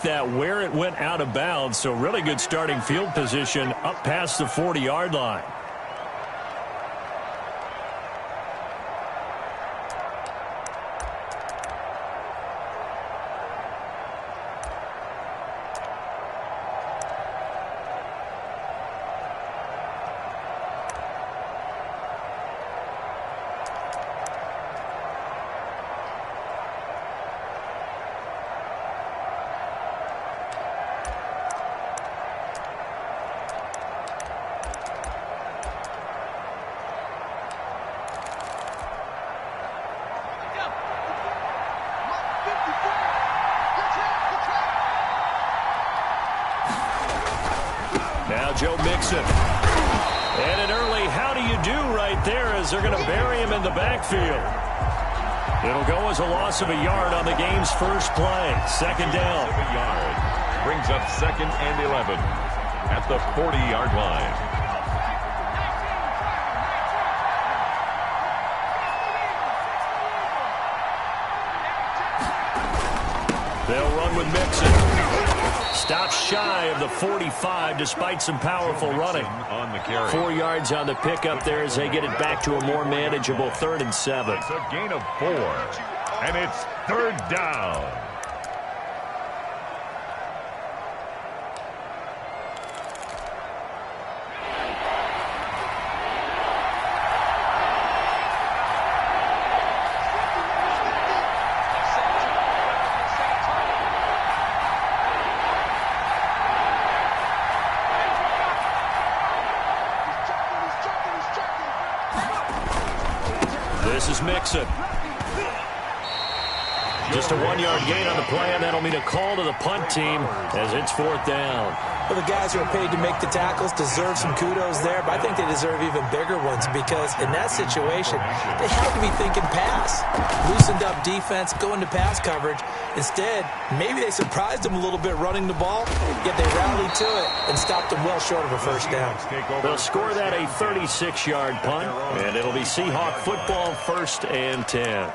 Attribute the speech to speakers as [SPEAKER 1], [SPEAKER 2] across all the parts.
[SPEAKER 1] check that where it went out of bounds. So really good starting field position up past the 40-yard line. Now Joe Mixon. And an early how do you do right there as they're going to bury him in the backfield. It'll go as a loss of a yard on the game's first play. Second down.
[SPEAKER 2] A yard. Brings up 2nd and 11 at the 40-yard line.
[SPEAKER 1] They'll run with Mixon. Stops shy of the 45 despite some powerful running.
[SPEAKER 2] On the carry.
[SPEAKER 1] 4 yards on the pickup there as they get it back to a more manageable 3rd and 7.
[SPEAKER 2] It's a gain of 4, and it's 3rd down.
[SPEAKER 1] This is Mixon. Just a 1-yard gain on the play, and that'll mean a call to the punt team as it's 4th down.
[SPEAKER 3] Well, the guys who are paid to make the tackles deserve some kudos there, but I think they deserve even bigger ones because in that situation, they have to be thinking pass. Loosened up defense, going to pass coverage. Instead, maybe they surprised them a little bit running the ball, yet they rallied to it and stopped them well short of a first down.
[SPEAKER 1] They'll score that a 36-yard punt, and it'll be Seahawk football 1st and 10.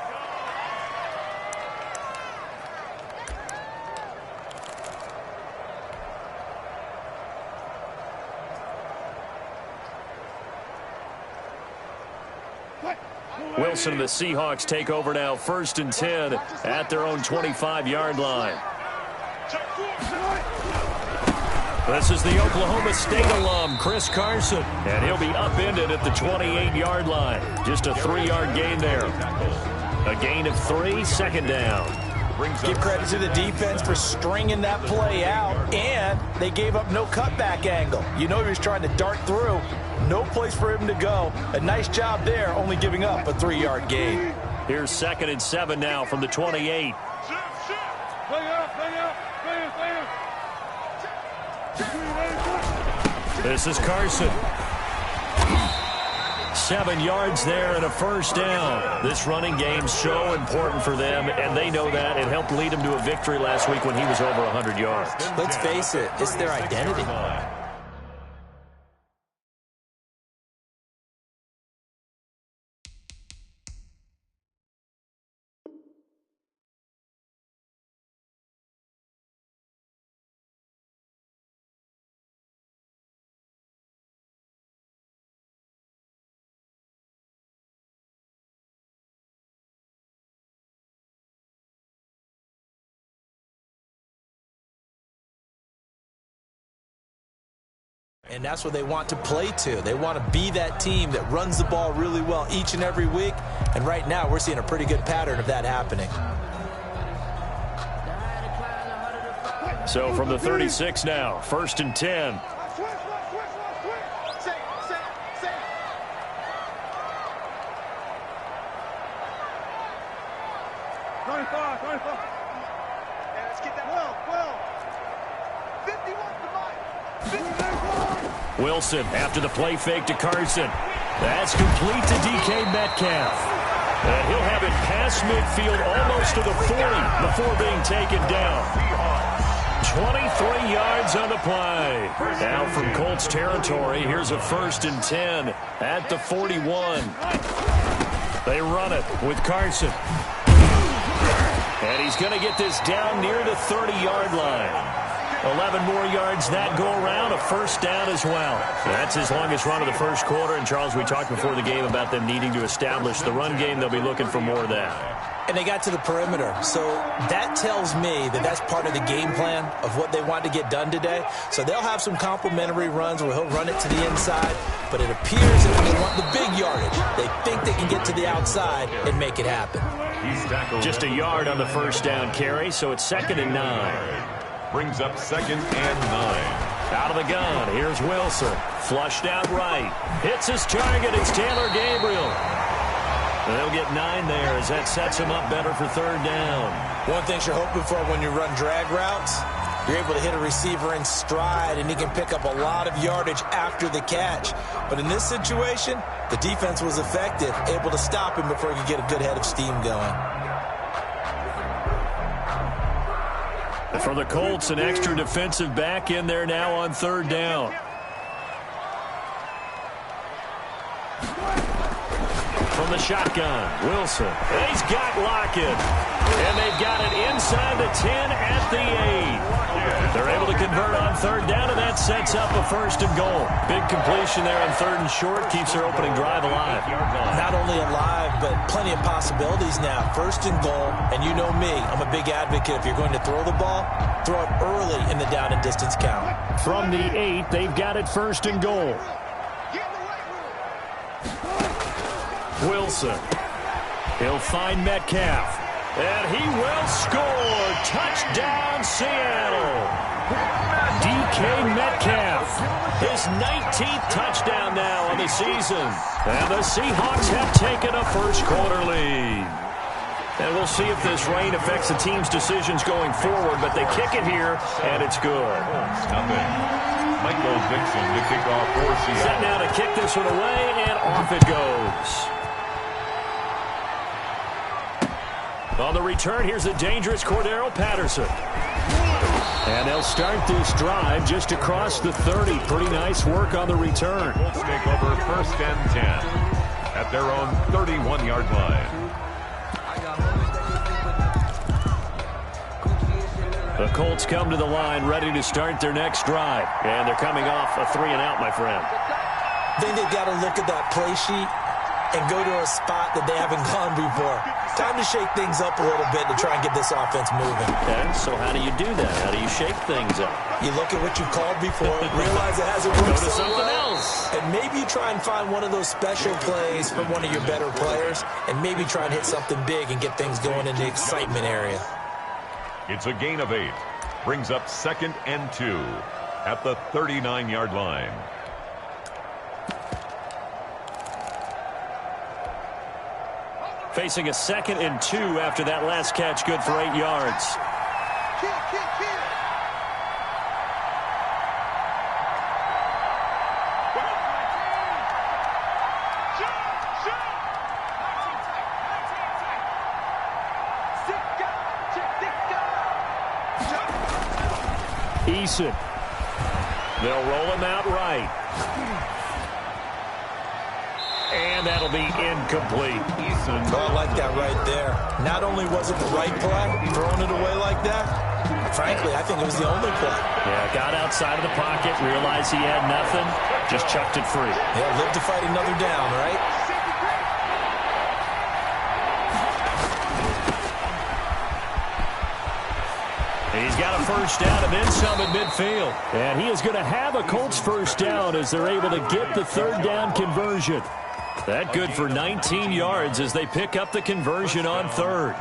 [SPEAKER 1] Wilson and the Seahawks take over now 1st and 10 at their own 25-yard line. This is the Oklahoma State alum, Chris Carson, and he'll be upended at the 28-yard line. Just a 3-yard gain there. A gain of 3, 2nd down.
[SPEAKER 3] Give credit to the defense for stringing that play out, and they gave up no cutback angle. You know he was trying to dart through. No place for him to go. A nice job there, only giving up a 3-yard gain.
[SPEAKER 1] Here's 2nd and 7 now from the 28. This is Carson. 7 yards there and a first down. This running game's so important for them, and they know that. It helped lead them to a victory last week when he was over 100 yards.
[SPEAKER 3] Let's face it, it's their identity. And that's what they want to play to. They want to be that team that runs the ball really well each and every week. And right now, we're seeing a pretty good pattern of that happening.
[SPEAKER 1] So from the 36 now, 1st and 10. Wilson after the play fake to Carson. That's complete to DK Metcalf. And he'll have it past midfield almost to the 40 before being taken down. 23 yards on the play. Now from Colts territory, here's a 1st and 10 at the 41. They run it with Carson. And he's going to get this down near the 30-yard line. 11 more yards that go around, a first down as well. That's his longest run of the first quarter. And, Charles, we talked before the game about them needing to establish the run game. They'll be looking for more of that.
[SPEAKER 3] And they got to the perimeter. So that tells me that that's part of the game plan of what they want to get done today. So they'll have some complementary runs where he'll run it to the inside. But it appears that when they want the big yardage, they think they can get to the outside and make it happen.
[SPEAKER 1] Just a yard on the first down carry, so it's 2nd and 9.
[SPEAKER 2] Brings up 2nd and 9.
[SPEAKER 1] Out of the gun, here's Wilson. Flushed out right. Hits his target, it's Taylor Gabriel. They'll get 9 there as that sets him up better for 3rd down.
[SPEAKER 3] One thing you're hoping for when you run drag routes, you're able to hit a receiver in stride, and he can pick up a lot of yardage after the catch. But in this situation, the defense was effective, able to stop him before he could get a good head of steam going.
[SPEAKER 1] For the Colts, an extra defensive back in there now on 3rd down. From the shotgun, Wilson. He's got Lockett. And they've got it inside the 10 at the 8. They're able to convert on 3rd down, and that sets up a 1st and goal. Big completion there on 3rd and short. Keeps their opening drive alive.
[SPEAKER 3] Not only alive, but plenty of possibilities now. 1st and goal, and you know me, I'm a big advocate. If you're going to throw the ball, throw it early in the down and distance count.
[SPEAKER 1] From the 8, they've got it 1st and goal. Wilson. He'll find Metcalf. And he will score. Touchdown, Seattle. DK Metcalf. His 19th touchdown now on the season. And the Seahawks have taken a first quarter lead. And we'll see if this rain affects the team's decisions going forward. But they kick it here, and it's good.
[SPEAKER 2] Nothing. Michael Dixon to kick off for Seattle.
[SPEAKER 1] Set now to kick this one away, and off it goes. On the return, here's the dangerous Cordero Patterson. And they'll start this drive just across the 30. Pretty nice work on the return.
[SPEAKER 2] Colts take over 1st and 10 at their own 31-yard line.
[SPEAKER 1] The Colts come to the line ready to start their next drive. And they're coming off a 3-and-out, my friend.
[SPEAKER 3] I think they've got to look at that play sheet and go to a spot that they haven't gone before. Time to shake things up a little bit to try and get this offense moving.
[SPEAKER 1] Okay, so how do you do that? How do you shake things up?
[SPEAKER 3] You look at what you've called before, realize it hasn't worked
[SPEAKER 1] Go to
[SPEAKER 3] so
[SPEAKER 1] something
[SPEAKER 3] well,
[SPEAKER 1] else.
[SPEAKER 3] and maybe you try and find one of those special plays from one of your better players, and maybe try and hit something big and get things going in the excitement area.
[SPEAKER 2] It's a gain of 8. Brings up 2nd and 2 at the 39-yard line.
[SPEAKER 1] Facing a 2nd and 2 after that last catch, good for 8 yards. Eason. They'll roll him out right. And that'll be incomplete.
[SPEAKER 3] Oh, I like that right there. Not only was it the right play, throwing it away like that, frankly, I think it was the only play.
[SPEAKER 1] Yeah, got outside of the pocket, realized he had nothing, just chucked it free.
[SPEAKER 3] Yeah, live to fight another down, right?
[SPEAKER 1] He's got a first down and then some at midfield. And he is going to have a Colts first down as they're able to get the 3rd down conversion. That good for 19 yards as they pick up the conversion on 3rd.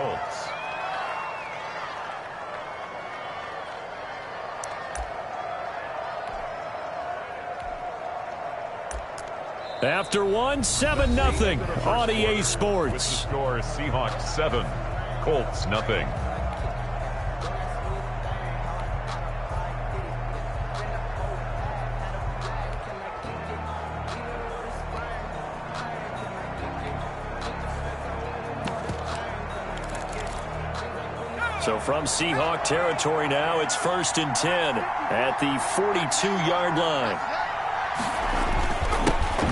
[SPEAKER 1] After 7-0 on EA Sports.
[SPEAKER 2] With the score, Seahawks 7, Colts nothing.
[SPEAKER 1] So from Seahawk territory now, it's 1st and 10 at the 42-yard line.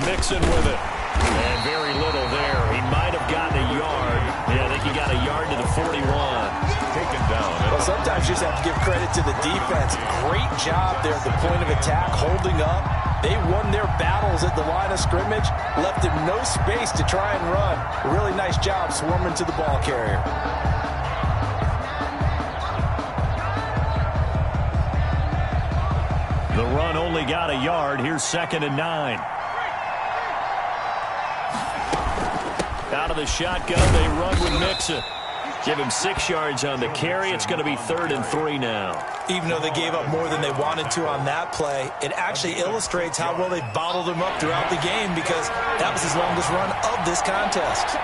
[SPEAKER 1] Mixon with it. And very little there. He might have gotten a yard. Yeah, I think he got a yard to the 41.
[SPEAKER 3] Sometimes you just have to give credit to the defense. Great job there at the point of attack, holding up. They won their battles at the line of scrimmage, left them no space to try and run. A really nice job swarming to the ball carrier.
[SPEAKER 1] The run only got a yard. Here's 2nd and 9. Out of the shotgun, they run with Mixon. Give him 6 yards on the carry. It's going to be 3rd and 3 now.
[SPEAKER 3] Even though they gave up more than they wanted to on that play, it actually illustrates how well they bottled him up throughout the game, because that was his longest run of this contest.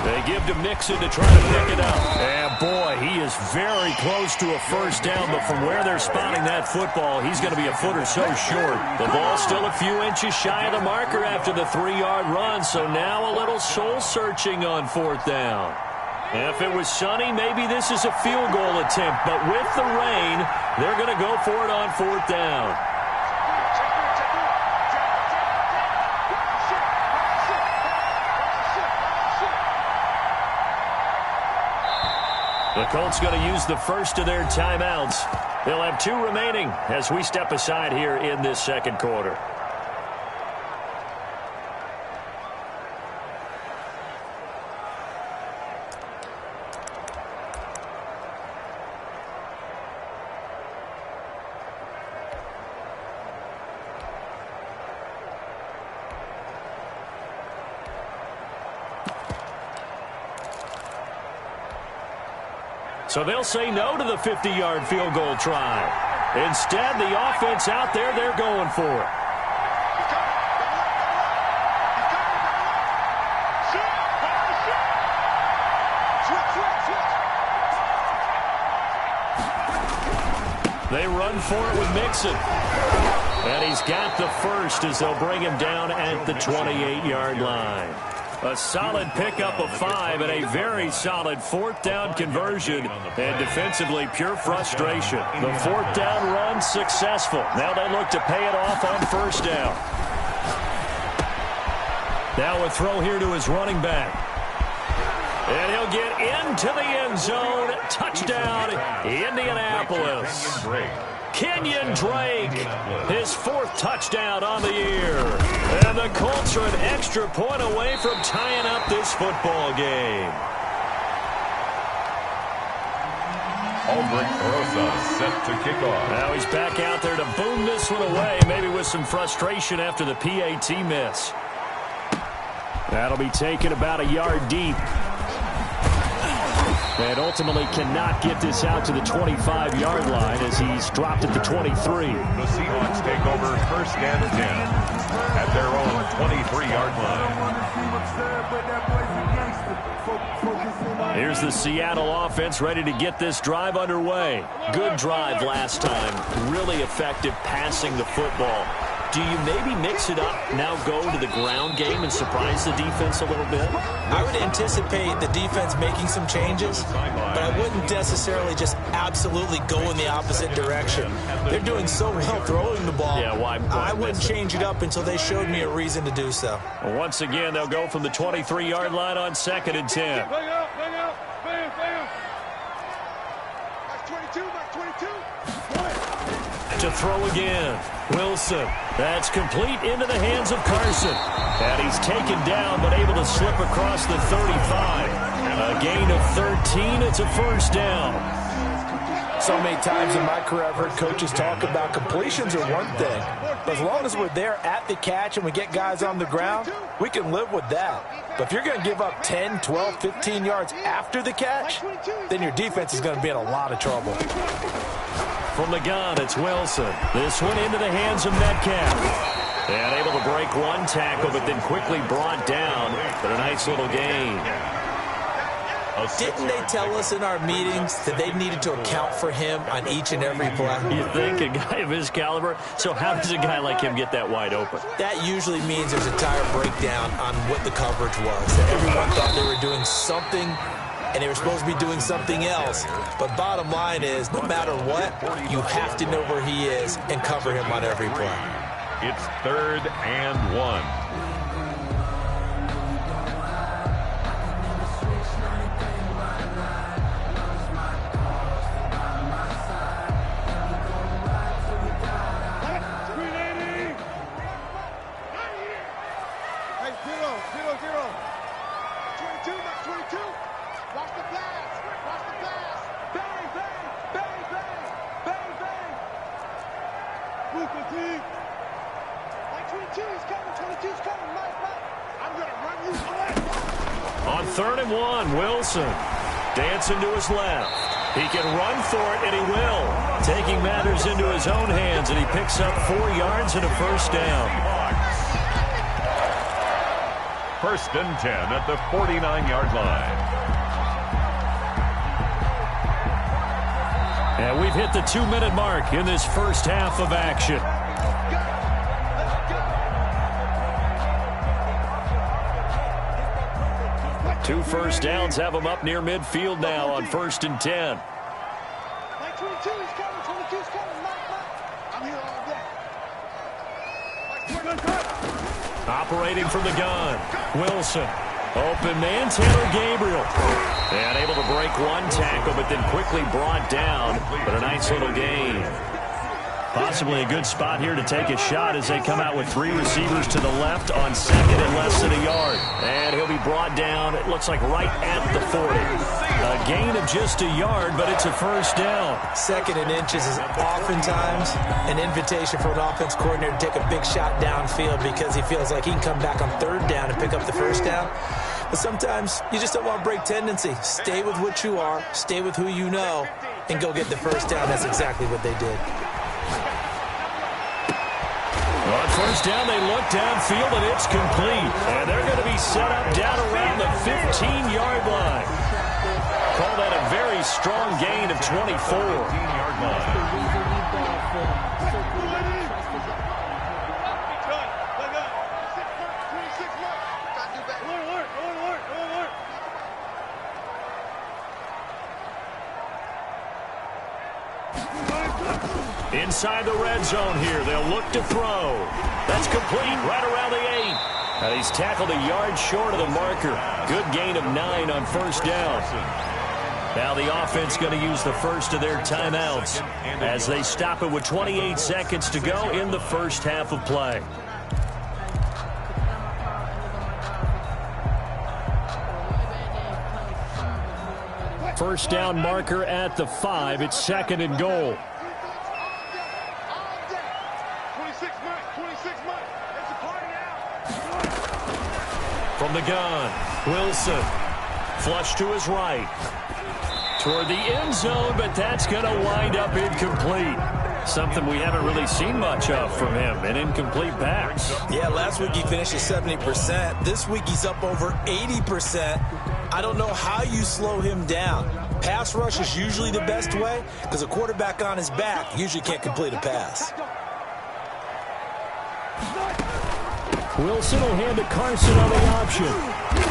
[SPEAKER 1] They give to Mixon to try to pick it up. And boy, he is very close to a first down, but from where they're spotting that football, he's going to be a foot or so short. The ball's still a few inches shy of the marker after the 3-yard run, so now a little soul-searching on 4th down. If it was sunny, maybe this is a field goal attempt, but with the rain, they're going to go for it on 4th down. The Colts going to use the first of their timeouts. They'll have 2 remaining as we step aside here in this 2nd quarter. So they'll say no to the 50-yard field goal try. Instead, the offense out there, they're going for it. They run for it with Mixon. And he's got the first as they'll bring him down at the 28-yard line. A solid pickup of 5 and a very solid 4th down conversion. And defensively, pure frustration. The 4th down run successful. Now they look to pay it off on 1st down. Now a throw here to his running back. And he'll get into the end zone. Touchdown, Indianapolis. Kenyon Drake, his 4th touchdown on the year. And the Colts are an extra point away from tying up this football game.
[SPEAKER 2] Aldrich Rosa set to kick off.
[SPEAKER 1] Now he's back out there to boom this one away, maybe with some frustration after the PAT miss. That'll be taken about a yard deep. And ultimately cannot get this out to the 25-yard line as he's dropped at the 23.
[SPEAKER 2] The Seahawks take over 1st and 10 at their own 23-yard
[SPEAKER 1] line. Here's the Seattle offense ready to get this drive underway. Good drive last time. Really effective passing the football. Do you maybe mix it up, now go to the ground game and surprise the defense a little bit?
[SPEAKER 3] I would anticipate the defense making some changes, but I wouldn't necessarily just absolutely go in the opposite direction. They're doing so well throwing the ball.
[SPEAKER 1] Yeah, why
[SPEAKER 3] I wouldn't change it up until they showed me a reason to do so.
[SPEAKER 1] Well, once again, they'll go from the 23-yard line on 2nd and 10. To throw again. Wilson. That's complete into the hands of Carson. And he's taken down but able to slip across the 35. A gain of 13. It's a 1st down.
[SPEAKER 3] So many times in my career I've heard coaches talk about completions are one thing. But as long as we're there at the catch and we get guys on the ground, we can live with that. But if you're going to give up 10, 12, 15 yards after the catch, then your defense is going to be in a lot of trouble.
[SPEAKER 1] From the gun, it's Wilson. This one into the hands of Metcalf. And able to break one tackle, but then quickly brought down. But a nice little gain.
[SPEAKER 3] Didn't they tell us in our meetings that they needed to account for him on each and every play?
[SPEAKER 1] You think a guy of his caliber? So how does a guy like him get that wide open?
[SPEAKER 3] That usually means there's a tire breakdown on what the coverage was. That everyone thought they were doing something, and they were supposed to be doing something else. But bottom line is, no matter what, you have to know where he is and cover him on every play.
[SPEAKER 2] It's 3rd and 1.
[SPEAKER 1] On 3rd and 1, Wilson dancing to his left. He can run for it, and he will. Taking matters into his own hands, and he picks up 4 yards and a first down.
[SPEAKER 2] 1st and 10 at the 49-yard line.
[SPEAKER 1] And we've hit the 2-minute mark in this first half of action. Two first downs have them up near midfield now on 1st and 10. Operating from the gun, Wilson. Open man, Taylor Gabriel. And able to break one tackle, but then quickly brought down. But a nice little gain. Possibly a good spot here to take a shot as they come out with 3 receivers to the left on 2nd and less than a yard. And he'll be brought down, it looks like right at the 40. A gain of just a yard, but it's a first down.
[SPEAKER 3] 2nd and inches is oftentimes an invitation for an offense coordinator to take a big shot downfield because he feels like he can come back on 3rd down and pick up the first down. But sometimes you just don't want to break tendency. Stay with what you are, stay with who you know, and go get the first down. That's exactly what they did.
[SPEAKER 1] On 1st down, they look downfield, and it's complete. And they're going to be set up down around the 15-yard line. Call that a very strong gain of 24.
[SPEAKER 2] 15-yard line.
[SPEAKER 1] Inside the red zone here, they'll look to throw. That's complete right around the 8. And he's tackled a yard short of the marker. Good gain of 9 on 1st down. Now the offense going to use the first of their timeouts as they stop it with 28 seconds to go in the first half of play. First down marker at the 5. It's 2nd and goal. From the gun, Wilson. Flush to his right. Toward the end zone, but that's going to wind up incomplete. Something we haven't really seen much of from him, an incomplete pass.
[SPEAKER 3] Yeah, last week he finished at 70%. This week he's up over 80%. I don't know how you slow him down. Pass rush is usually the best way because a quarterback on his back usually can't complete a pass.
[SPEAKER 1] Wilson will hand to Carson on the option.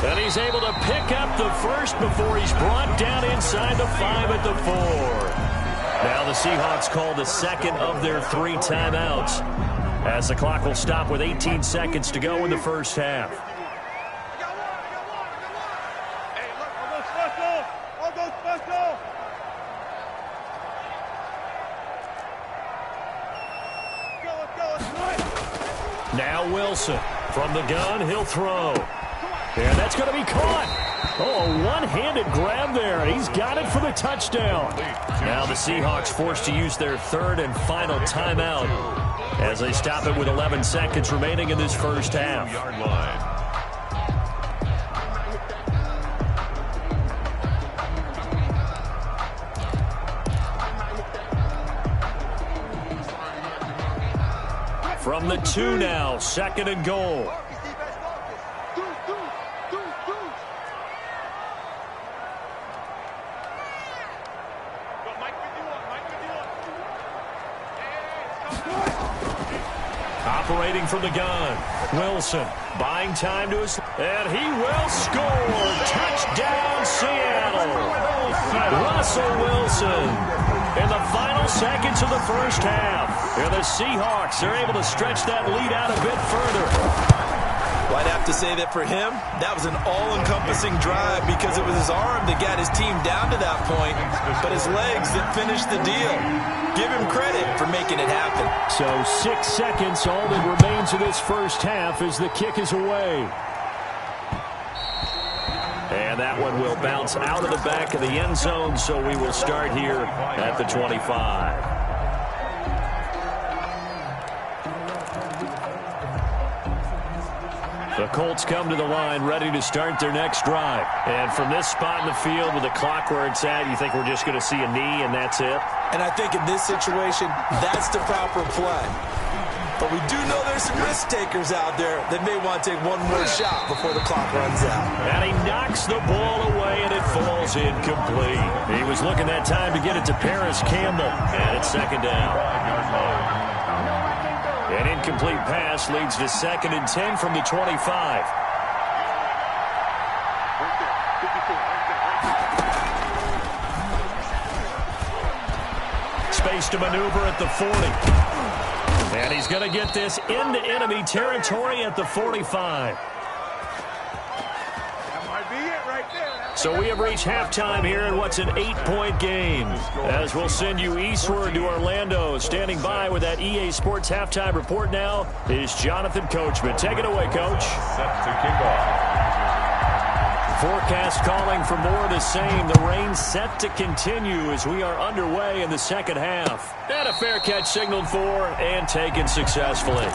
[SPEAKER 1] And he's able to pick up the first before he's brought down inside the 5 at the 4. Now the Seahawks call the 2nd of their 3 timeouts as the clock will stop with 18 seconds to go in the first half. Now Wilson from the gun, he'll throw. And that's going to be caught. Oh, a one-handed grab there. He's got it for the touchdown. Now the Seahawks forced to use their 3rd and final timeout as they stop it with 11 seconds remaining in this first half. From the 2 now, 2nd and goal. Operating from the gun, Wilson buying time to his, and he will score. Touchdown, Seattle. Russell Wilson in the final seconds of the first half. And the Seahawks are able to stretch that lead out a bit further.
[SPEAKER 3] Well, I'd have to say that for him, that was an all-encompassing drive because it was his arm that got his team down to that point, but his legs that finished the deal. Give him credit for making it happen.
[SPEAKER 1] So 6 seconds, all that remains of this first half as the kick is away. And that one will bounce out of the back of the end zone, so we will start here at the 25. The Colts come to the line ready to start their next drive. And from this spot in the field with the clock where it's at, you think we're just going to see a knee and that's it?
[SPEAKER 3] And I think in this situation, that's the proper play. But we do know there's some risk takers out there that may want to take one more shot before the clock runs out.
[SPEAKER 1] And he knocks the ball away, and it falls incomplete. He was looking that time to get it to Paris Campbell, and it's second down. An incomplete pass leads to 2nd and 10 from the 25. Space to maneuver at the 40. And he's going to get this into enemy territory at the 45. So we have reached halftime here in what's an 8-point game. As we'll send you eastward to Orlando. Standing by with that EA Sports halftime report now is Jonathan Coachman. Take it away, Coach.
[SPEAKER 2] Set to kick off.
[SPEAKER 1] Forecast calling for more of the same. The rain set to continue as we are underway in the second half. And a fair catch signaled for and taken successfully.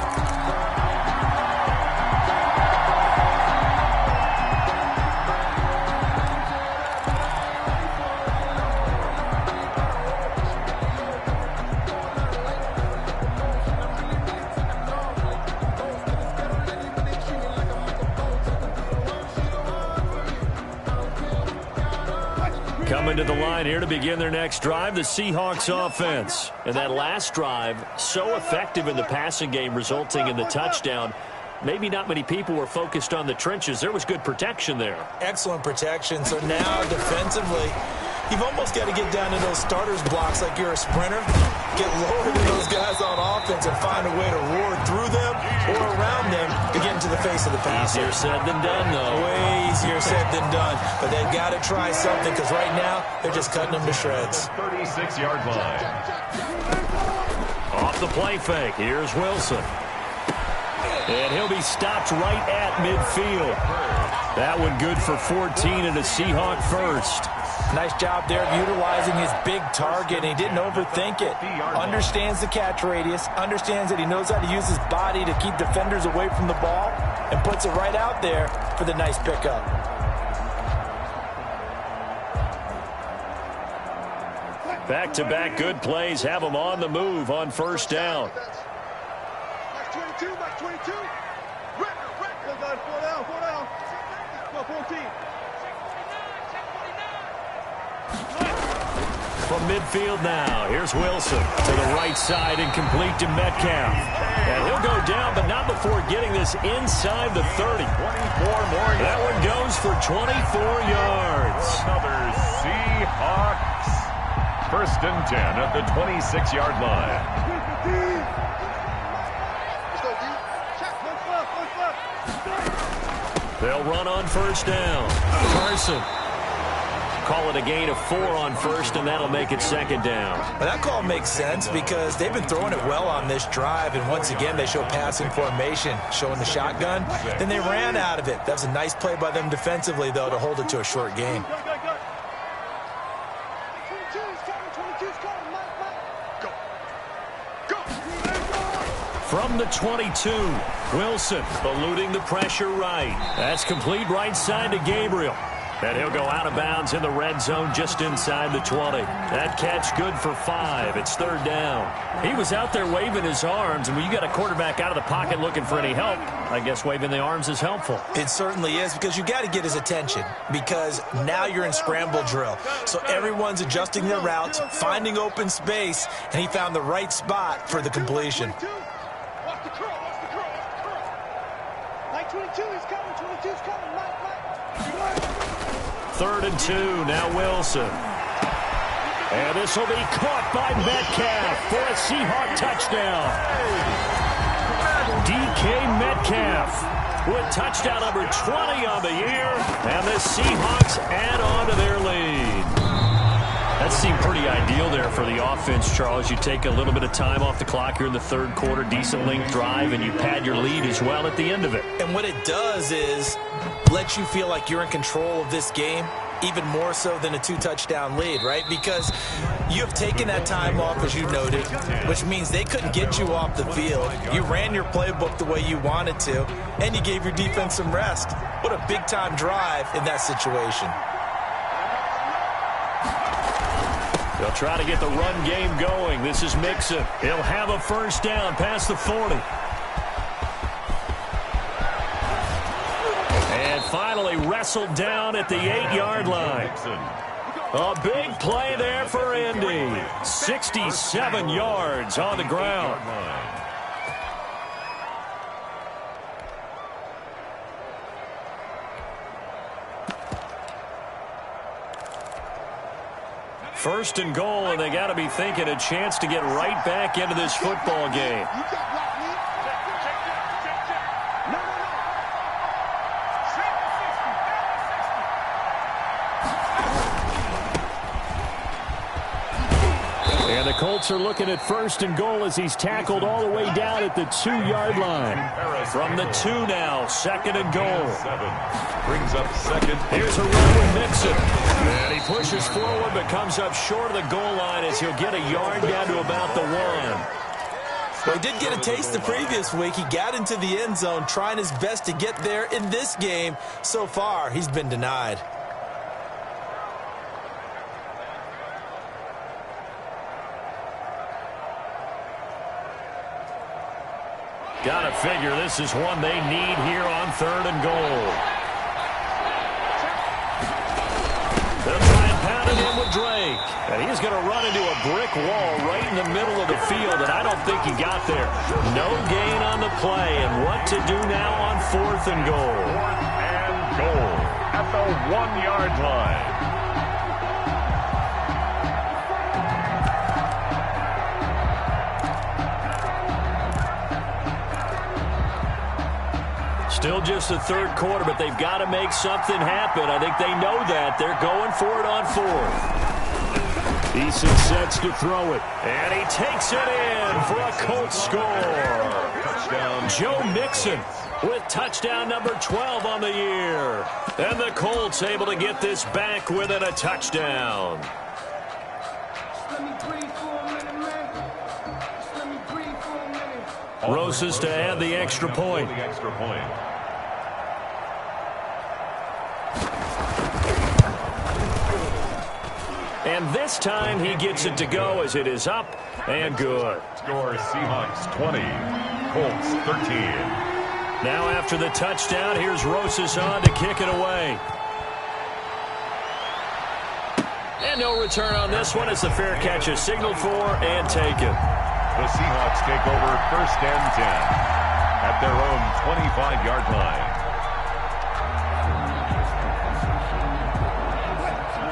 [SPEAKER 1] Coming to the line here to begin their next drive, the Seahawks offense. And that last drive, so effective in the passing game, resulting in the touchdown. Maybe not many people were focused on the trenches. There was good protection there.
[SPEAKER 3] Excellent protection. So now defensively, you've almost got to get down to those starters blocks like you're a sprinter. Get lower than those guys on offense and find a way to roar through them or around them to get into the face of the passer.
[SPEAKER 1] Easier said than done, though.
[SPEAKER 3] Way easier said than done. But they've got to try something because right now they're just cutting them to shreds.
[SPEAKER 2] 36-yard line.
[SPEAKER 1] Off the play fake. Here's Wilson. And he'll be stopped right at midfield. That one good for 14 and a Seahawk first.
[SPEAKER 3] Nice job there of utilizing his big target. He didn't overthink it. Understands the catch radius. Understands that he knows how to use his body to keep defenders away from the ball. And puts it right out there for the nice pickup.
[SPEAKER 1] Back-to-back good plays have him on the move on first down.
[SPEAKER 4] Back 22, back 22. Go down, 4 down, 4 down. Go 14.
[SPEAKER 1] From midfield now, here's Wilson to the right side and complete to Metcalf. And he'll go down, but not before getting this inside the 30.
[SPEAKER 2] 24 more yards.
[SPEAKER 1] That one goes for 24 yards.
[SPEAKER 2] Another Seahawks. 1st and 10 at the 26-yard line.
[SPEAKER 4] Let's go, D. Check, one left.
[SPEAKER 1] They'll run on first down. Carson. Call it a gain of 4 on first, and that'll make it second down.
[SPEAKER 3] Well, that call makes sense because they've been throwing it well on this drive, and once again they show passing formation, showing the shotgun. Then they ran out of it. That was a nice play by them defensively, though, to hold it to a short game.
[SPEAKER 4] 22's coming, Mike. Go.
[SPEAKER 1] From the 22, Wilson eluding the pressure right. That's complete right side to Gabriel. And he'll go out of bounds in the red zone just inside the 20. That catch good for 5. It's 3rd down. He was out there waving his arms, and when you got a quarterback out of the pocket looking for any help, I guess waving the arms is helpful.
[SPEAKER 3] It certainly is because you got to get his attention because now you're in scramble drill. So everyone's adjusting their routes, finding open space, and he found the right spot for the completion.
[SPEAKER 4] Watch the curl, watch the curl, watch the curl. Like 22 is coming, 22's coming, Mike.
[SPEAKER 1] 3rd and 2, now Wilson. And this will be caught by Metcalf for a Seahawk touchdown. DK Metcalf with touchdown number 20 on the year. And the Seahawks add on to their lead. That seemed pretty ideal there for the offense, Charles. You take a little bit of time off the clock here in the third quarter, decent length drive, and you pad your lead as well at the end of it.
[SPEAKER 3] And what it does is let you feel like you're in control of this game, even more so than a 2-touchdown lead, right? Because you have taken that time off, as you noted, which means they couldn't get you off the field. You ran your playbook the way you wanted to, and you gave your defense some rest. What a big-time drive in that situation.
[SPEAKER 1] They'll try to get the run game going. This is Mixon. He'll have a first down past the 40. And finally wrestled down at the 8-yard line. A big play there for Indy. 67 yards on the ground. First and goal, and they got to be thinking a chance to get right back into this football game. And the Colts are looking at first and goal as he's tackled all the way down at the 2-yard line. From the 2 now, second and goal.
[SPEAKER 2] Brings up second.
[SPEAKER 1] Here's a run with Mixon. And he pushes forward but comes up short of the goal line as he'll get a yard down to about the 1.
[SPEAKER 3] Well, he did get a taste the previous week. He got into the end zone trying his best to get there in this game. So far, he's been denied.
[SPEAKER 1] Got to figure this is one they need here on third and goal. They'll try and pound it in with Drake. And he's going to run into a brick wall right in the middle of the field, and I don't think he got there. No gain on the play, and what to do now on fourth and goal.
[SPEAKER 2] 4th and goal at the 1-yard line.
[SPEAKER 1] Still just the third quarter, but they've got to make something happen. I think they know that. They're going for it on fourth. Eason sets to throw it. And he takes it in for a Colts score. Touchdown. Joe Mixon with touchdown number 12 on the year. And the Colts able to get this back within a touchdown. Rosas to add the extra point. And this time he gets it to go as it is up and good.
[SPEAKER 2] Score Seahawks 20, Colts 13.
[SPEAKER 1] Now after the touchdown, here's Rosas on to kick it away. And no return on this one as the fair catch is signaled for and taken.
[SPEAKER 2] The Seahawks take over first and 10 at their own 25-yard line.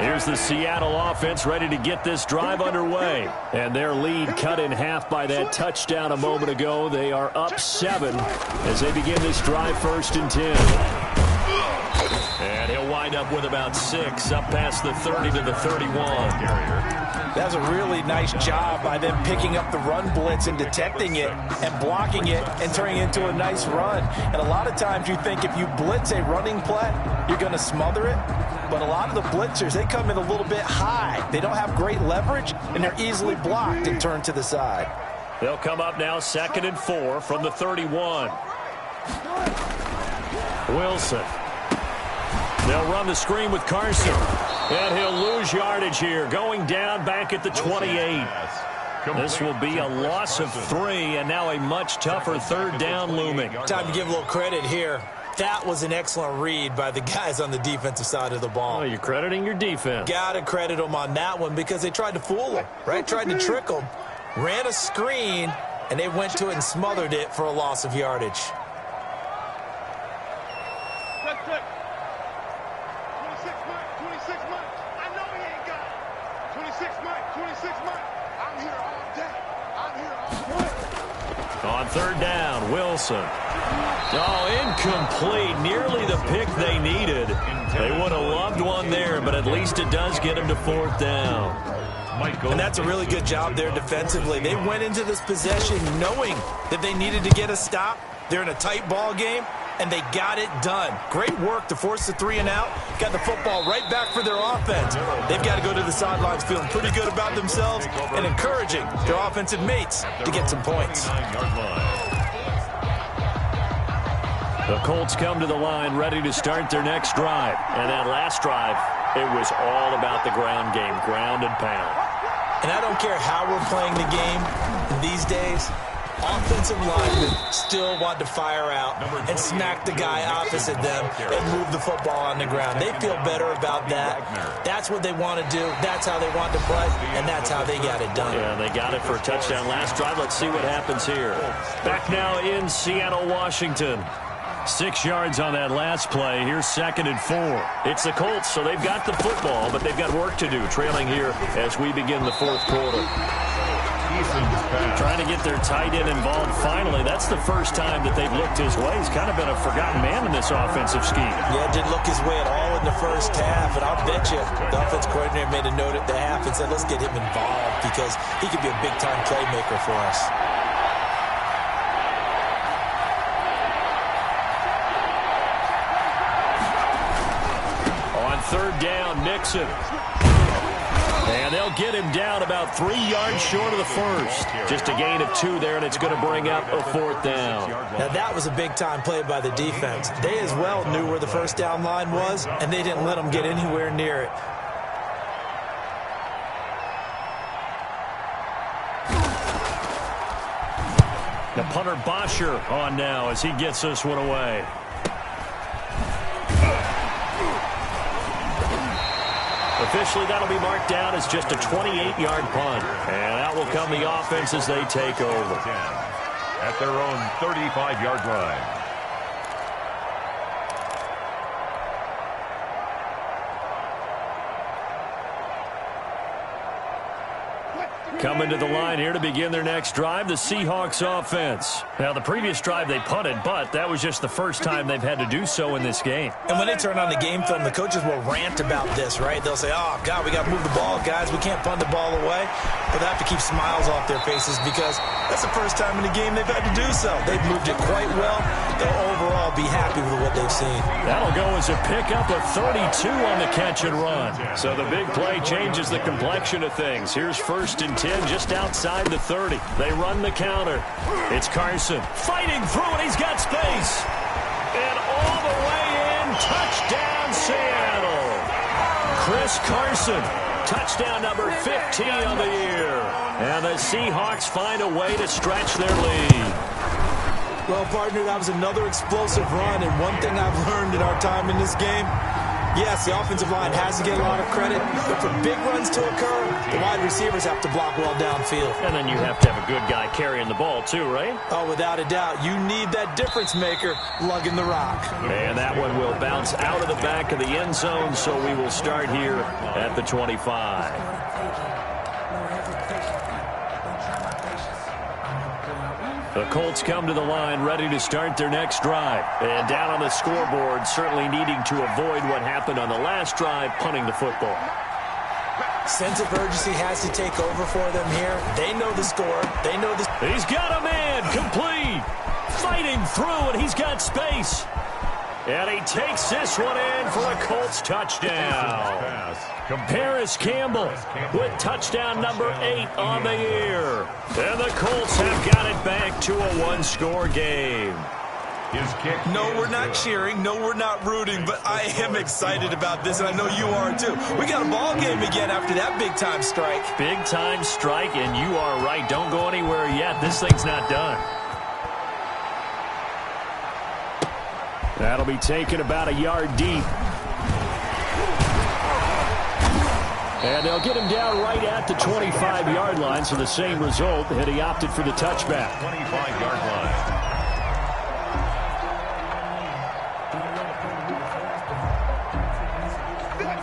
[SPEAKER 1] Here's the Seattle offense ready to get this drive underway. And their lead cut in half by that touchdown a moment ago. They are up 7 as they begin this drive first and 10. And he'll wind up with about 6 up past the 30 to the 31.
[SPEAKER 3] That was a really nice job by them picking up the run blitz and detecting it and blocking it and turning it into a nice run. And a lot of times you think if you blitz a running play, you're going to smother it. But a lot of the blitzers, they come in a little bit high. They don't have great leverage, and they're easily blocked and turned to the side.
[SPEAKER 1] They'll come up now 2nd and 4 from the 31. Wilson. They'll run the screen with Carson. And he'll lose yardage here, going down back at the 28. This will be a loss of 3, and now a much tougher third down looming.
[SPEAKER 3] Time to give a little credit here. That was an excellent read by the guys on the defensive side of the ball.
[SPEAKER 1] Oh, you're crediting your defense.
[SPEAKER 3] Got to credit them on that one because they tried to fool them, right? Tried to trick them. Ran a screen, and they went to it and smothered it for a loss of yardage.
[SPEAKER 4] 26 Mike, 26 Mike. I'm here all day. I'm here all day.
[SPEAKER 1] On third down, Wilson. Oh, incomplete. Nearly the pick they needed. They would have loved one there, but at least it does get them to fourth down.
[SPEAKER 3] And that's a really good job there defensively. They went into this possession knowing that they needed to get a stop. They're in a tight ball game, and they got it done. Great work to force the 3 and out. Got the football right back for their offense. They've got to go to the sidelines feeling pretty good about themselves and encouraging their offensive mates to get some points.
[SPEAKER 1] The Colts come to the line ready to start their next drive. And that last drive, it was all about the ground game, ground and pound.
[SPEAKER 3] And I don't care how we're playing the game these days, offensive linemen still want to fire out and smack the guy opposite them and move the football on the ground. They feel better about that. That's what they want to do. That's how they want to play, and that's how they got it done.
[SPEAKER 1] Yeah, they got it for a touchdown last drive. Let's see what happens here. Back now in Seattle, Washington. 6 yards on that last play. Here's 2nd and 4. It's the Colts, so they've got the football, but they've got work to do, trailing here as we begin the fourth quarter. Trying to get their tight end involved finally. That's the first time that they've looked his way. He's kind of been a forgotten man in this offensive scheme.
[SPEAKER 3] Yeah, didn't look his way at all in the first half, and I'll bet you the offense coordinator made a note at the half and said, let's get him involved because he could be a big-time playmaker for us.
[SPEAKER 1] Third down, Nixon. And they'll get him down about 3 yards short of the first. Just a gain of 2 there, and it's going to bring up a fourth down.
[SPEAKER 3] Now, that was a big-time play by the defense. They as well knew where the first down line was, and they didn't let them get anywhere near it.
[SPEAKER 1] The punter Bosher on now as he gets this one away. Officially, that'll be marked down as just a 28-yard punt. And out will come the offense as they take over.
[SPEAKER 2] At their own 35-yard line.
[SPEAKER 1] Coming to the line here to begin their next drive, the Seahawks offense. Now, the previous drive they punted, but that was just the first time they've had to do so in this game.
[SPEAKER 3] And when they turn on the game film, the coaches will rant about this, right? They'll say, oh, God, we got to move the ball, guys. We can't punt the ball away. But they have to keep smiles off their faces because that's the first time in the game they've had to do so. They've moved it quite well. They'll overall be happy with what they've seen.
[SPEAKER 1] That'll go as a pickup of 32 on the catch and run. So the big play changes the complexion of things. Here's 1st and 10 just outside the 30. They run the counter. It's Carson fighting through it. He's got space. And all the way in. Touchdown, Seattle. Chris Carson. Touchdown number 15 on the year. And the Seahawks find a way to stretch their lead.
[SPEAKER 3] Well, partner, that was another explosive run. And one thing I've learned in our time in this game, yes, the offensive line has to get a lot of credit, but for big runs to occur, the wide receivers have to block well downfield.
[SPEAKER 1] And then you have to have a good guy carrying the ball too, right?
[SPEAKER 3] Oh, without a doubt. You need that difference maker lugging the rock.
[SPEAKER 1] And that one will bounce out of the back of the end zone, so we will start here at the 25. The Colts come to the line ready to start their next drive. And down on the scoreboard, certainly needing to avoid what happened on the last drive, punting the football.
[SPEAKER 3] Sense of urgency has to take over for them here. They know the score. They know the...
[SPEAKER 1] He's got a man, complete. Fighting through, and he's got space. And he takes this one in for a Colts touchdown. Paris Campbell with touchdown number 8 on the year. And the Colts have got it back to a one-score game.
[SPEAKER 2] His kick.
[SPEAKER 3] No, we're not cheering. No, we're not rooting. But I am excited about this, and I know you are too. We got a ball game again after that big-time strike.
[SPEAKER 1] Big-time strike, and you are right. Don't go anywhere yet. This thing's not done. That'll be taken about a yard deep. And they'll get him down right at the 25-yard line, so the same result, and he opted for the touchback.
[SPEAKER 2] 25-yard line.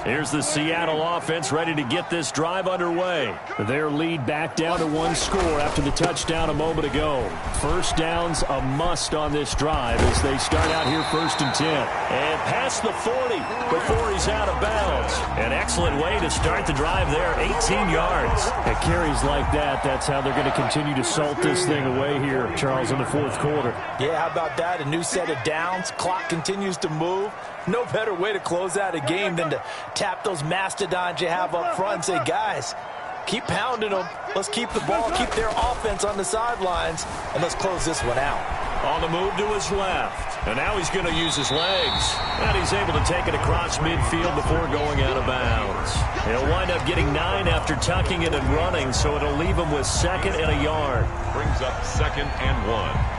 [SPEAKER 1] Here's the Seattle offense ready to get this drive underway. Their lead back down to 1 score after the touchdown a moment ago. First down's a must on this drive as they start out here 1st and 10. And past the 40 before he's out of bounds. An excellent way to start the drive there, 18 yards.
[SPEAKER 5] At carries like that, that's how they're going to continue to salt this thing away here, Charles, in the 4th quarter.
[SPEAKER 3] Yeah, how about that? A new set of downs. Clock continues to move. No better way to close out a game than to tap those mastodons you have up front and say, guys, keep pounding them. Let's keep the ball, keep their offense on the sidelines, and let's close this one out.
[SPEAKER 1] On the move to his left. And now he's going to use his legs. And he's able to take it across midfield before going out of bounds. He'll wind up getting 9 after tucking it and running, so it'll leave him with 2nd and a yard.
[SPEAKER 2] Brings up 2nd and 1.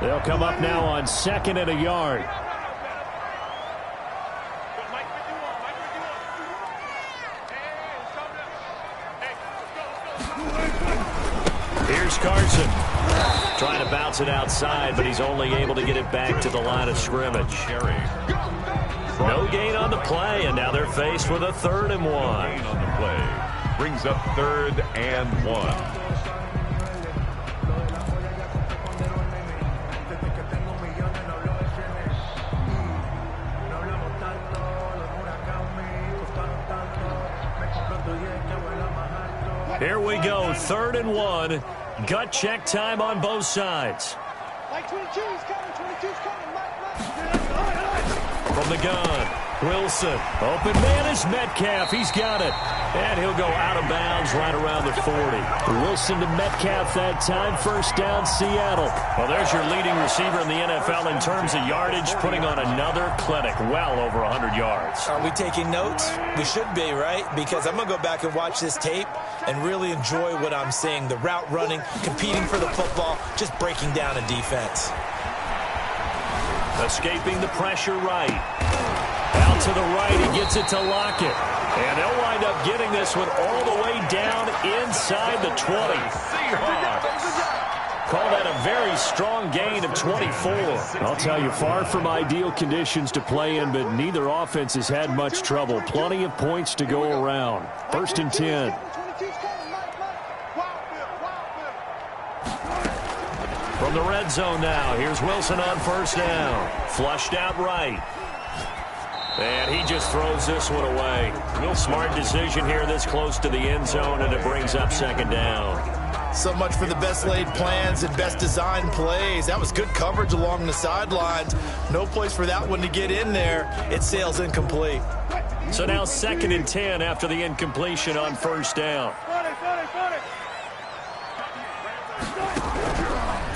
[SPEAKER 5] They'll come up now on 2nd and a yard.
[SPEAKER 1] Here's Carson. Trying to bounce it outside, but he's only able to get it back to the line of scrimmage. No gain on the play, and now they're faced with a 3rd and 1.
[SPEAKER 2] Gain on the play. Brings up 3rd and 1.
[SPEAKER 1] Here we go, 3rd and 1. Gut check time on both sides.
[SPEAKER 4] Mike 22 is coming, 22's coming, Mike.
[SPEAKER 1] From the gun, Wilson. Open man is Metcalf. He's got it. And he'll go out of bounds right around the 40.
[SPEAKER 5] Wilson to Metcalf that time. 1st down, Seattle.
[SPEAKER 1] Well, there's your leading receiver in the NFL in terms of yardage, putting on another clinic, well over 100 yards.
[SPEAKER 3] Are we taking notes? We should be, right? Because I'm going to go back and watch this tape and really enjoy what I'm seeing. The route running, competing for the football, just breaking down a defense.
[SPEAKER 1] Escaping the pressure right. Out to the right, he gets it to Lockett. And they'll wind up getting this one all the way down inside the 20. Call that a very strong gain of 24.
[SPEAKER 5] I'll tell you, far from ideal conditions to play in, but neither offense has had much trouble. Plenty of points to go around. 1st and 10.
[SPEAKER 1] From the red zone now, here's Wilson on 1st down. Flushed out right. And he just throws this one away. Real smart decision here this close to the end zone, and it brings up 2nd down.
[SPEAKER 3] So much for the best laid plans and best designed plays. That was good coverage along the sidelines. No place for that one to get in there. It sails incomplete.
[SPEAKER 1] So now 2nd and 10 after the incompletion on 1st down.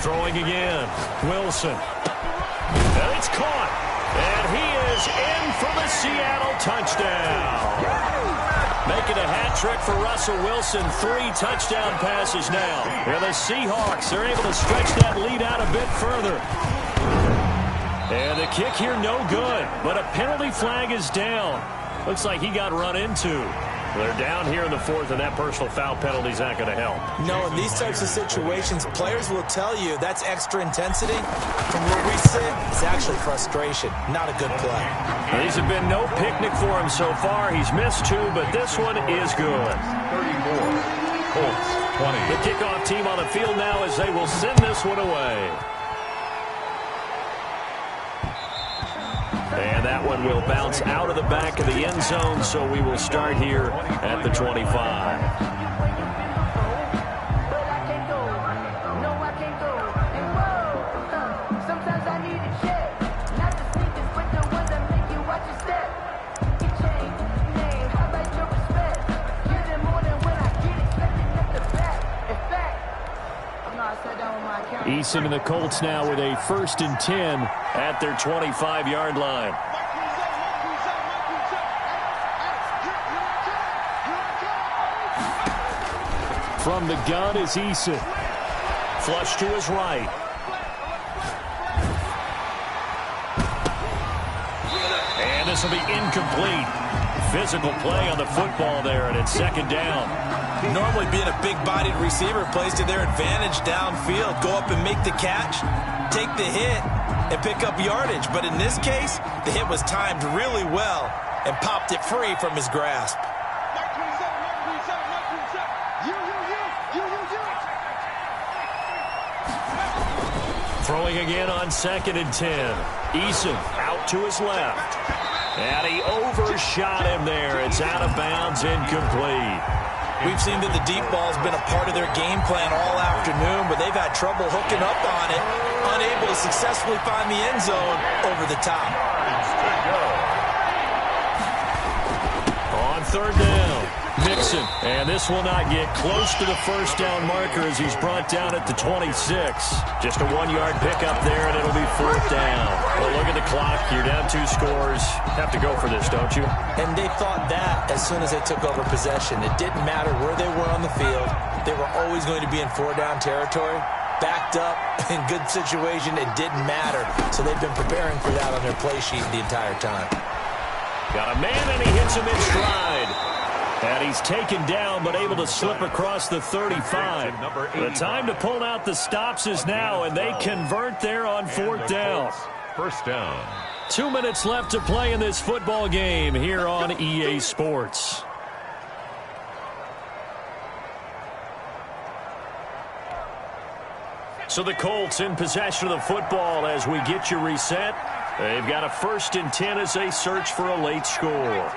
[SPEAKER 1] Throwing again. Wilson. And it's caught. And he is in for the Seattle touchdown. Making a hat trick for Russell Wilson. 3 touchdown passes now. And the Seahawks are able to stretch that lead out a bit further. And the kick here no good. But a penalty flag is down. Looks like he got run into. They're down here in the 4th, and that personal foul penalty is not going to help.
[SPEAKER 3] No, in these types of situations, players will tell you that's extra intensity. From where we sit, it's actually frustration. Not a good play.
[SPEAKER 1] These have been no picnic for him so far. He's missed 2, but this one is good.
[SPEAKER 2] 34, Colts 20.
[SPEAKER 1] The kickoff team on the field now as they will send this one away. And that one will bounce out of the back of the end zone, so we will start here at the 25.
[SPEAKER 5] Eason and the Colts now with a 1st and 10
[SPEAKER 1] at their 25-yard line.
[SPEAKER 5] From the gun is Eason.
[SPEAKER 1] Flush to his right. And this will be incomplete. physical play on the football there, and it's second down.
[SPEAKER 3] Normally being a big-bodied receiver plays to their advantage downfield. Go up and make the catch, take the hit, and pick up yardage. But in this case, the hit was timed really well and popped it free from his grasp.
[SPEAKER 1] Throwing again on 2nd and 10. Eason out to his left. And he overshot him there. It's out of bounds, incomplete.
[SPEAKER 3] We've seen that the deep ball's been a part of their game plan all afternoon, but they've had trouble hooking up on it, unable to successfully find the end zone over the top.
[SPEAKER 1] On 3rd down, Mixon. And this will not get close to the first down marker as he's brought down at the 26. Just a 1-yard pickup there, and it'll be 4th down. Well, look at the clock. You're down 2 scores. Have to go for this, don't you?
[SPEAKER 3] And they thought that as soon as they took over possession. It didn't matter where they were on the field. They were always going to be in 4-down territory. Backed up, in good situation, it didn't matter. So they've been preparing for that on their play sheet the entire time.
[SPEAKER 1] Got a man, and he hits him in stride. And he's taken down, but able to slip across the 35. The time to pull out the stops is now, and they convert there on 4th down.
[SPEAKER 2] First down.
[SPEAKER 1] 2 minutes left to play in this football game here on EA Sports. So the Colts in possession of the football as we get you reset. They've got a 1st and 10 as they search for a late score.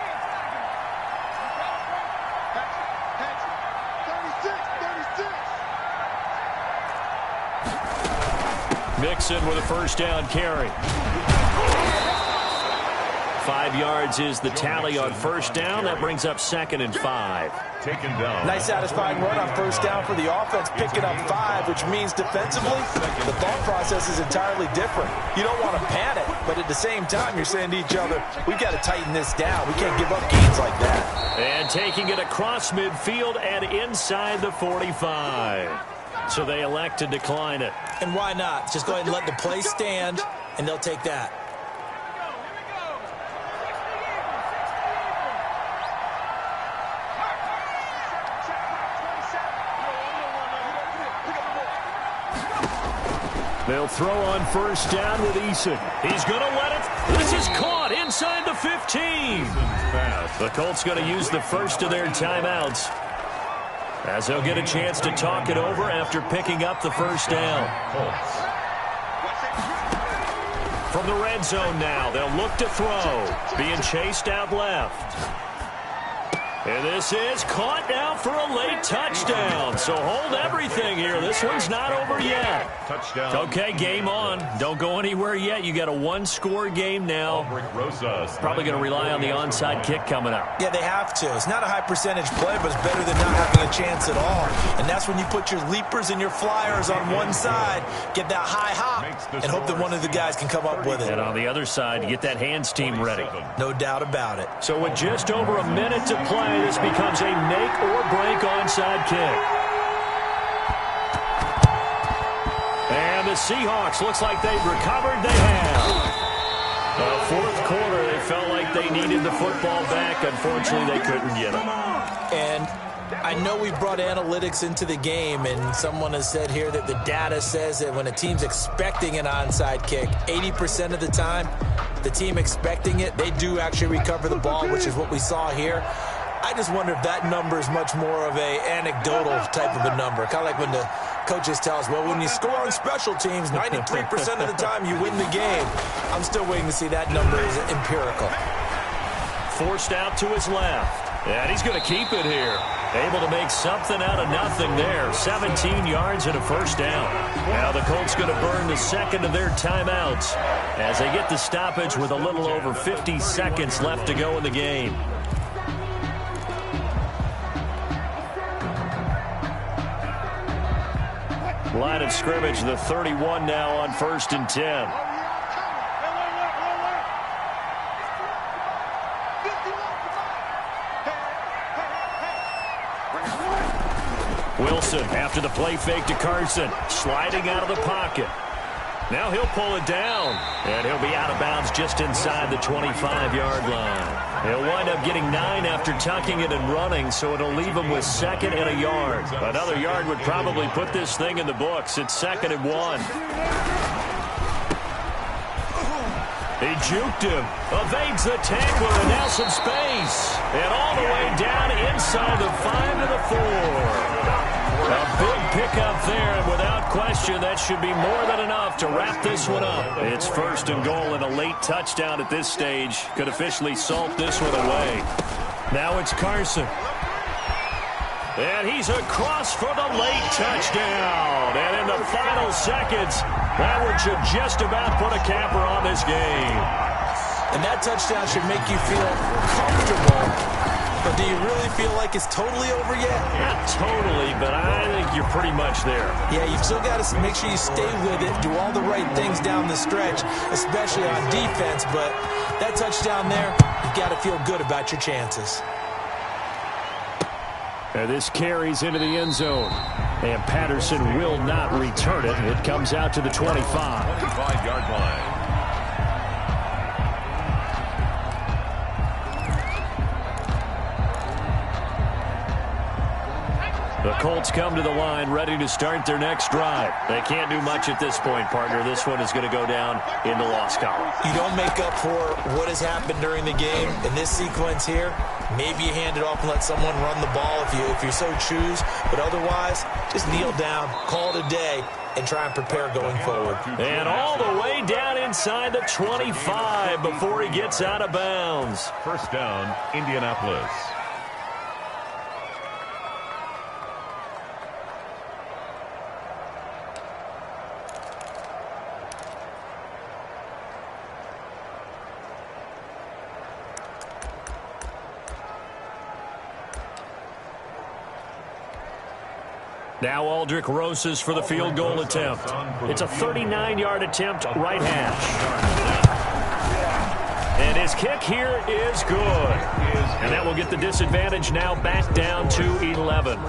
[SPEAKER 1] Mixon with a 1st down carry. 5 yards is the tally on 1st down. That brings up 2nd and 5.
[SPEAKER 2] Taken down.
[SPEAKER 3] Nice satisfying run on 1st down for the offense, picking up 5, which means defensively, the thought process is entirely different. You don't want to panic, but at the same time, you're saying to each other, we've got to tighten this down. We can't give up gains like that.
[SPEAKER 1] And taking it across midfield and inside the 45. So they elect to decline it.
[SPEAKER 3] And why not? Just go ahead and let the play stand, and they'll take that.
[SPEAKER 1] They'll throw on 1st down with Eason. He's going to let it. This is caught inside the 15. The Colts going to use the first of their timeouts as they'll get a chance to talk it over after picking up the 1st down. From the red zone now, they'll look to throw. Being chased out left. And this is caught now for a late touchdown. So hold everything here. This one's not over yet.
[SPEAKER 2] Touchdown.
[SPEAKER 1] Okay, game on. Don't go anywhere yet. You got a 1-score game now. Probably going to rely on the onside kick coming up.
[SPEAKER 3] Yeah, they have to. It's not a high percentage play, but it's better than not having a chance at all. And that's when you put your leapers and your flyers on one side, get that high hop, and hope that one of the guys can come up with it.
[SPEAKER 1] And on the other side, you get that hands team ready.
[SPEAKER 3] No doubt about it.
[SPEAKER 1] So with just over a minute to play, this becomes a make-or-break onside kick. And the Seahawks, looks like they've recovered. They have. The 4th quarter, they felt like they needed the football back. Unfortunately, they couldn't get it.
[SPEAKER 3] And I know we brought analytics into the game, and someone has said here that the data says that when a team's expecting an onside kick, 80% of the time, the team expecting it, they do actually recover the ball, which is what we saw here. I just wonder if that number is much more of a anecdotal type of a number. Kind of like when the coaches tell us, well, when you score on special teams, 93% of the time you win the game. I'm still waiting to see that number is empirical.
[SPEAKER 1] Forced out to his left. And he's going to keep it here. Able to make something out of nothing there. 17 yards and a 1st down. Now the Colts going to burn the 2nd of their timeouts as they get the stoppage with a little over 50 seconds left to go in the game. Line of scrimmage, the 31 now on 1st and 10. Wilson after the play fake to Carson. Sliding out of the pocket. Now he'll pull it down, and he'll be out of bounds just inside the 25-yard line. He'll wind up getting 9 after tucking it and running, so it'll leave him with 2nd and a yard. Another yard would probably put this thing in the books. It's 2nd and 1. He juked him, evades the tackler, and now some space. And all the way down inside the 5 to the 4. A big pickup there, and without question, that should be more than enough to wrap this one up. It's 1st and goal, and a late touchdown at this stage could officially salt this one away. Now it's Carson. And he's across for the late touchdown. And in the final seconds, that one should just about put a capper on this game.
[SPEAKER 3] And that touchdown should make you feel comfortable. But do you really feel like it's totally over yet?
[SPEAKER 1] Not totally, but I think you're pretty much there.
[SPEAKER 3] Yeah, you've still got to make sure you stay with it, do all the right things down the stretch, especially on defense. But that touchdown there, you've got to feel good about your chances.
[SPEAKER 5] And this carries into the end zone. And Patterson will not return it. It comes out to the 25.
[SPEAKER 2] 25-yard line.
[SPEAKER 1] The Colts come to the line ready to start their next drive. They can't do much at this point, partner. This one is going to go down in the loss column.
[SPEAKER 3] You don't make up for what has happened during the game. In this sequence here, maybe you hand it off and let someone run the ball if you so choose. But otherwise, just kneel down, call it a day, and try and prepare going forward.
[SPEAKER 1] And all the way down inside the 25 before he gets out of bounds.
[SPEAKER 2] 1st down, Indianapolis.
[SPEAKER 1] Now Aldrich Rosas for the field goal attempt. It's a 39-yard attempt, right hash. And his kick here is good. And that will get the disadvantage now back down to 11.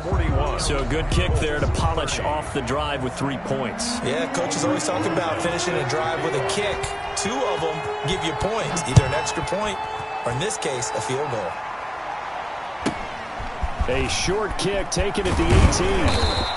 [SPEAKER 1] So a good kick there to polish off the drive with 3 points.
[SPEAKER 3] Yeah, coaches always talk about finishing a drive with a kick. 2 of them give you points, either an extra point or, in this case, a field goal.
[SPEAKER 5] A short kick taken at the 18.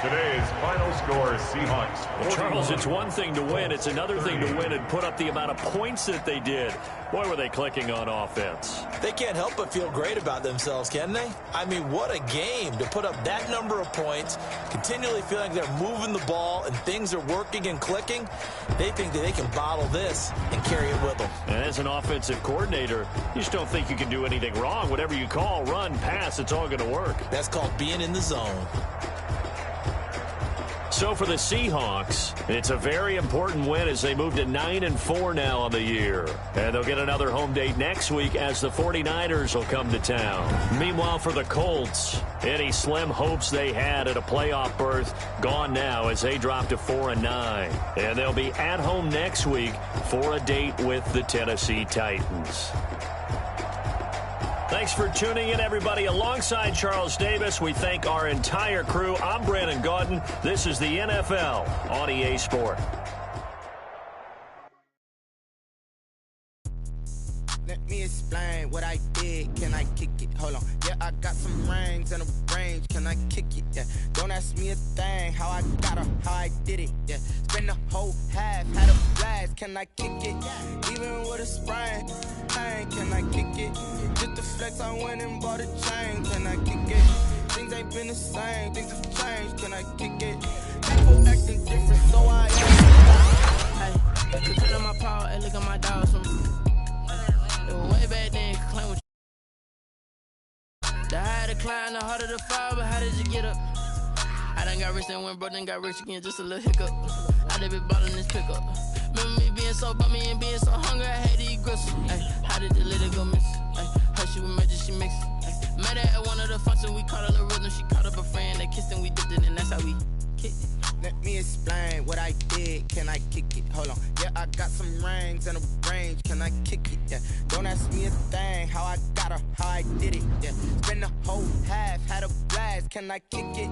[SPEAKER 2] Today's final score, Seahawks.
[SPEAKER 1] Well, Charles, it's one thing to win. It's another thing to win and put up the amount of points that they did. Boy, were they clicking on offense.
[SPEAKER 3] They can't help but feel great about themselves, can they? I mean, what a game to put up that number of points, continually feeling they're moving the ball and things are working and clicking. They think that they can bottle this and carry it with them.
[SPEAKER 1] And as an offensive coordinator, you just don't think you can do anything wrong. Whatever you call, run, pass, it's all going to work.
[SPEAKER 3] That's called being in the zone.
[SPEAKER 1] So for the Seahawks, it's a very important win as they move to 9-4 now on the year. And they'll get another home date next week as the 49ers will come to town. Meanwhile, for the Colts, any slim hopes they had at a playoff berth gone now as they drop to 4-9. And they'll be at home next week for a date with the Tennessee Titans. Thanks for tuning in, everybody. Alongside Charles Davis, we thank our entire crew. I'm Brandon Gaudin. This is the NFL on EA Sport.
[SPEAKER 6] Let me explain what I did. Can I kick it? Hold on. Yeah, I got some rings and a range. Can I kick it? Yeah. Don't ask me a thing. How I got her, how I did it. Yeah. Spend the whole half, had a blast. Can I kick it? Even with a sprain. Can I kick it? Just the flex, I went and bought a chain. Can I kick it? Things ain't been the same. Things have changed. Can I kick it? People acting different, so I am.
[SPEAKER 7] Hey, turn on my power and look at my dogs. Way back then, claim what the higher the climb, the harder the fall, but how did you get up? I done got rich and went broke, then got rich again, just a little hiccup. I done been ballin' this pickup. Remember me being so bummy and being so hungry, I had to eat gristle. Ay, how did the little go miss? Ay, her she was magic, she mixed. Met her at one of the functions, we caught her the rhythm, she caught up a friend, they kissed and we dipped it, and that's how we kicked it.
[SPEAKER 6] Let me explain what I did. Can I kick it? Hold on. Yeah, I got some rings and a range. Can I kick it? Yeah. Don't ask me a thing. How I got her, how I did it. Yeah. Spend the whole half, had a blast. Can I kick it?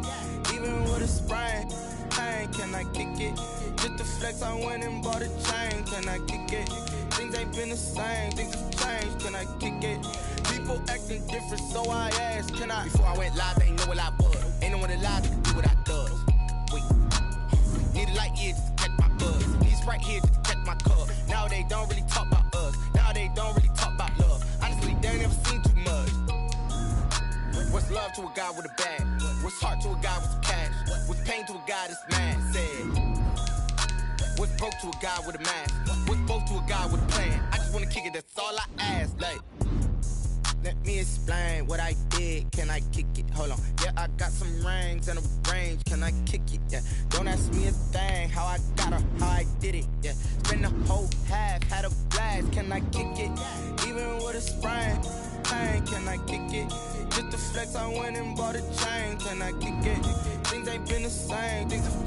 [SPEAKER 6] Even with a sprain. Pain, can I kick it? Just the flex, I went and bought a chain. Can I kick it? Things ain't been the same. Things have changed. Can I kick it? People acting different, so I asked. Can I? Before I went live, they ain't know what I was. Ain't no one alive to do what I does. Wait. Need a light year just to catch my buzz. Need Sprite here just to catch my cup. Now they don't really talk about us. Now they don't really talk about love. Honestly, they ain't never seen too much. What's love to a guy with a bag? What's heart to a guy with some cash? What's pain to a guy that's mad? Said. What's broke to a guy with a mask? What's both to a guy with a plan? I just wanna kick it, that's all I ask. Like, let me explain what I did. Can I kick it? Hold on. Yeah, I got some rings and a range. Can I kick it? Yeah. Don't ask me a thing. How I got her, how I did it. Yeah. Spend the whole half, had a blast. Can I kick it? Even with a sprain. Pain, can I kick it? Just the flex, I went and bought a chain. Can I kick it? Things ain't been the same. Things have